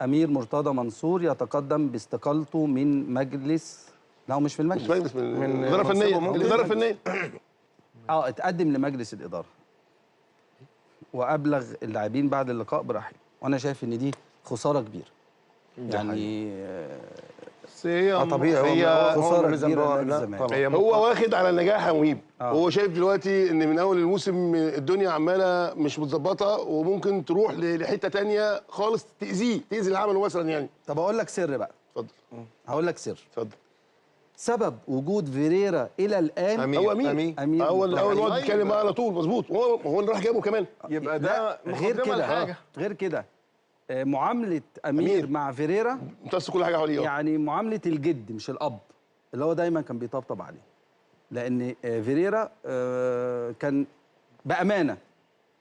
امير مرتضى منصور يتقدم باستقالته من مجلس، لا هو مش في المجلس، مش مجلس، من الاداره الفنيه، الاداره الفنيه. اتقدم لمجلس الاداره وابلغ اللاعبين بعد اللقاء برحيله، وانا شايف ان دي خساره كبيره. يعني بس هي طبيعي، هي خساره كبيره للزمالك. هو واخد على النجاح يا مهيب. هو شايف دلوقتي ان من اول الموسم الدنيا عماله مش متظبطه، وممكن تروح لحته ثانيه خالص تاذيه، تاذي اللي عمله مثلا يعني. طب اقول لك سر بقى. اتفضل. هقول لك سر. اتفضل. سبب وجود فيريرا الى الان هو امين اول واحد اتكلم على طول. مظبوط. هو اللي راح جابه كمان. يبقى ده غير كده غير كده معامله أمير مع فيريرا امتص كل حاجه حواليه. يعني معامله الجد مش الاب اللي هو دايما كان بيطبطب عليه، لان فيريرا كان بامانه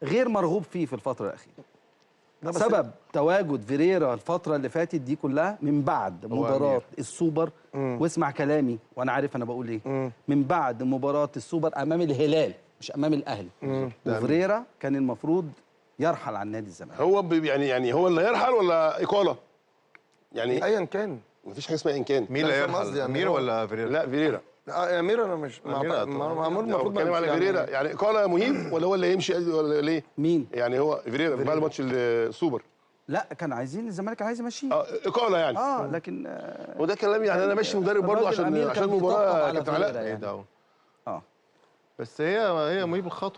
غير مرغوب فيه في الفتره الاخيره. سبب تواجد فيريرا الفتره اللي فاتت دي كلها من بعد مباراه السوبر، واسمع كلامي وانا عارف انا بقول ايه، من بعد مباراه السوبر امام الهلال مش امام الاهلي، وفيريرا كان المفروض يرحل عن نادي الزمالك. هو يعني هو اللي هيرحل ولا اقاله؟ يعني ايا كان، مفيش حاجه اسمها ان كان. مين اللي هيرحل؟ امير ولا فيريرا؟ لا فيريرا. امير انا مش معمول المفروض بتكلم على فيريرا، يعني اقاله مهيب ولا هو اللي هيمشي ولا ليه؟ مين؟ يعني هو فيريرا بعد ماتش السوبر. لا كان عايزين الزمالك عايز يمشيه. اقاله يعني. لكن وده كلام يعني انا ماشي مدرب برضه عشان المباراه كابتن علاء. بس هي مهيب الخطوه